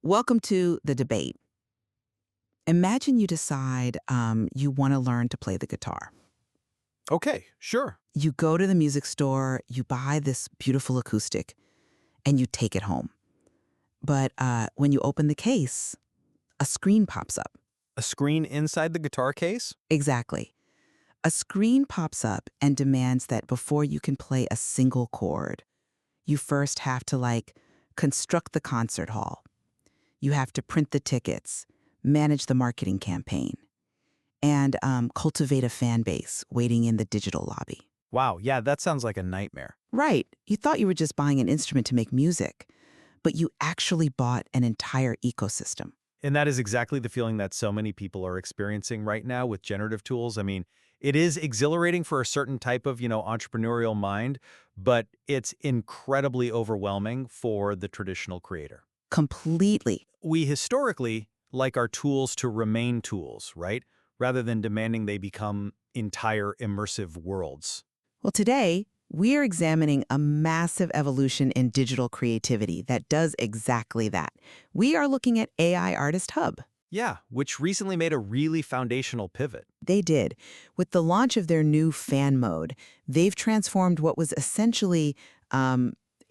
Welcome to the debate. Imagine you decide you want to learn to play the guitar. Okay, sure. You go to the music store, you buy this beautiful acoustic, and you take it home. But when you open the case, a screen pops up. A screen inside the guitar case? Exactly. A screen pops up and demands that before you can play a single chord, you first have to, construct the concert hall. You have to print the tickets, manage the marketing campaign, and cultivate a fan base waiting in the digital lobby. Wow, yeah, that sounds like a nightmare. Right. You thought you were just buying an instrument to make music, but you actually bought an entire ecosystem. And that is exactly the feeling that so many people are experiencing right now with generative tools. I mean, it is exhilarating for a certain type of, entrepreneurial mind, but it's incredibly overwhelming for the traditional creator. Completely. We historically like our tools to remain tools, right? Rather than demanding they become entire immersive worlds. Well, today, we are examining a massive evolution in digital creativity that does exactly that. We are looking at AI Artist Hub. Yeah, which recently made a really foundational pivot. They did. With the launch of their new fan mode, they've transformed what was essentially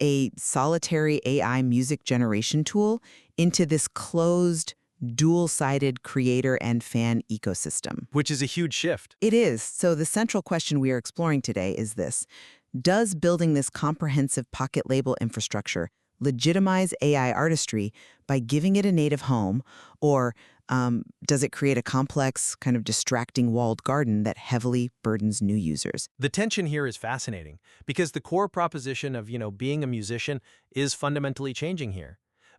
a solitary AI music generation tool into this closed, dual-sided creator and fan ecosystem. Which is a huge shift. It is. So the central question we are exploring today is this. Does building this comprehensive pocket label infrastructure legitimize AI artistry by giving it a native home, or does it create a complex, kind of distracting walled garden that heavily burdens new users? The tension here is fascinating because the core proposition of, being a musician is fundamentally changing here.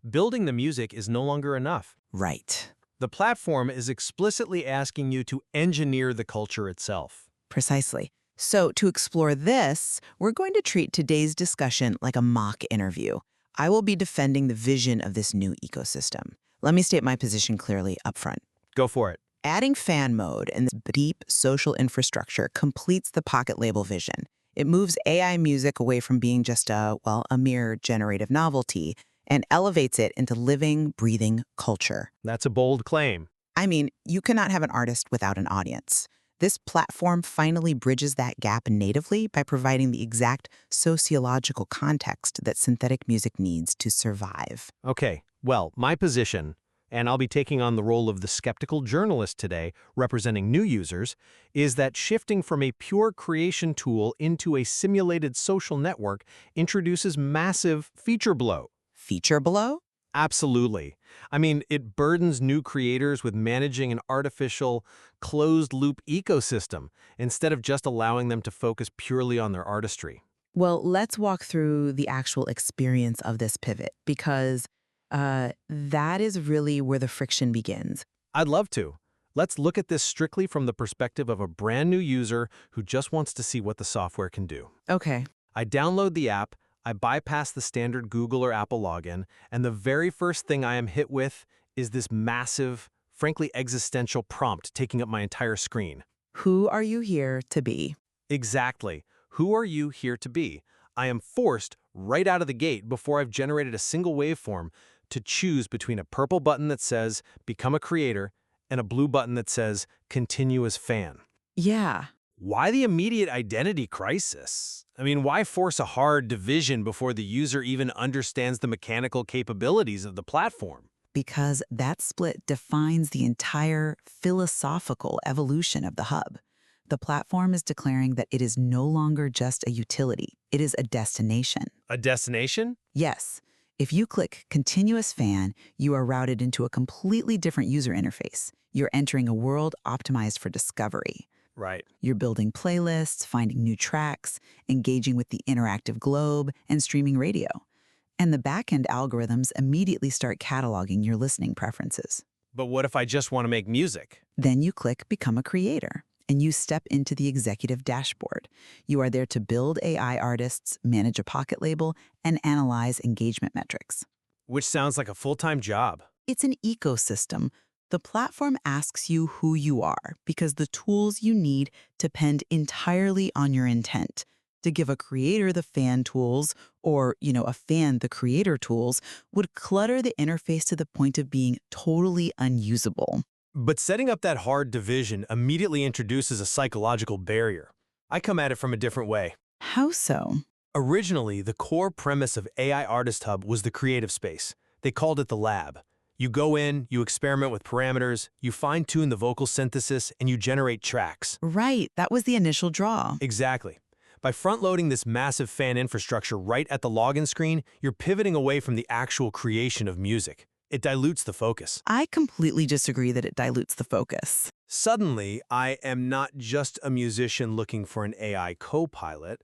Building the music is no longer enough. Right. The platform is explicitly asking you to engineer the culture itself. Precisely. So to explore this, we're going to treat today's discussion like a mock interview. I will be defending the vision of this new ecosystem. Let me state my position clearly up front. Go for it. Adding fan mode and this deep social infrastructure completes the pocket label vision. It moves AI music away from being just a mere generative novelty and elevates it into living, breathing culture. That's a bold claim. I mean, you cannot have an artist without an audience. This platform finally bridges that gap natively by providing the exact sociological context that synthetic music needs to survive. Okay, well, my position, and I'll be taking on the role of the skeptical journalist today, representing new users, is that shifting from a pure creation tool into a simulated social network introduces massive feature blow. Feature blow? Absolutely. I mean, it burdens new creators with managing an artificial, closed-loop ecosystem instead of just allowing them to focus purely on their artistry. Well, let's walk through the actual experience of this pivot, because that is really where the friction begins. I'd love to. Let's look at this strictly from the perspective of a brand new user who just wants to see what the software can do. Okay. I download the app, I bypass the standard Google or Apple login, and the very first thing I am hit with is this massive, frankly existential prompt taking up my entire screen. Who are you here to be? Exactly. Who are you here to be? I am forced, right out of the gate, before I've generated a single waveform, to choose between a purple button that says, Become a Creator, and a blue button that says, Continue as Fan. Yeah. Why the immediate identity crisis? I mean, why force a hard division before the user even understands the mechanical capabilities of the platform? Because that split defines the entire philosophical evolution of the hub. The platform is declaring that it is no longer just a utility, it is a destination. A destination? Yes. If you click Continuous Fan, you are routed into a completely different user interface. You're entering a world optimized for discovery. Right. You're building playlists, finding new tracks, engaging with the interactive globe, and streaming radio. And the backend algorithms immediately start cataloging your listening preferences. But what if I just want to make music? Then you click Become a Creator, and you step into the executive dashboard. You are there to build AI artists, manage a pocket label, and analyze engagement metrics. Which sounds like a full-time job. It's an ecosystem. The platform asks you who you are because the tools you need depend entirely on your intent. To give a creator the fan tools, or, a fan the creator tools, would clutter the interface to the point of being totally unusable. But setting up that hard division immediately introduces a psychological barrier. I come at it from a different way. How so? Originally, the core premise of AI Artist Hub was the creative space. They called it the lab. You go in, you experiment with parameters, you fine-tune the vocal synthesis, and you generate tracks. Right, that was the initial draw. Exactly. By front-loading this massive fan infrastructure right at the login screen, you're pivoting away from the actual creation of music. It dilutes the focus. I completely disagree that it dilutes the focus. Suddenly, I am not just a musician looking for an AI co-pilot.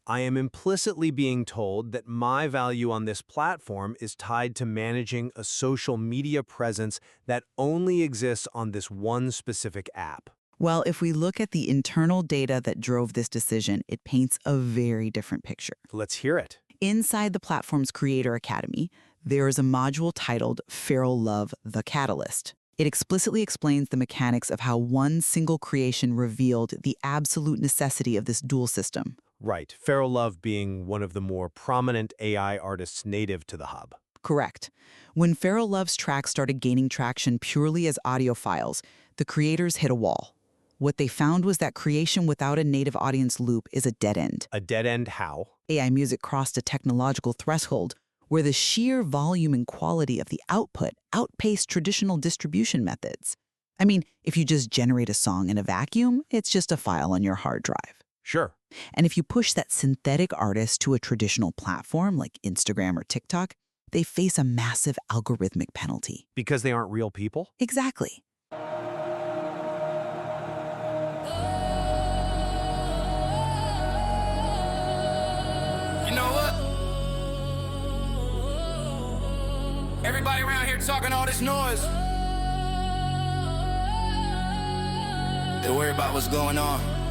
I am implicitly being told that my value on this platform is tied to managing a social media presence that only exists on this one specific app. Well, if we look at the internal data that drove this decision, it paints a very different picture. Let's hear it. Inside the platform's Creator Academy, there is a module titled Feral Love: The Catalyst. It explicitly explains the mechanics of how one single creation revealed the absolute necessity of this dual system. Right, Feral Love being one of the more prominent AI artists native to the hub. Correct. When Feral Love's tracks started gaining traction purely as audio files, the creators hit a wall. What they found was that creation without a native audience loop is a dead end. A dead end how? AI music crossed a technological threshold where the sheer volume and quality of the output outpaced traditional distribution methods. I mean, if you just generate a song in a vacuum, it's just a file on your hard drive. Sure. And if you push that synthetic artist to a traditional platform like Instagram or TikTok, they face a massive algorithmic penalty. Because they aren't real people? Exactly. You know what? Everybody around here talking all this noise. They worry about what's going on.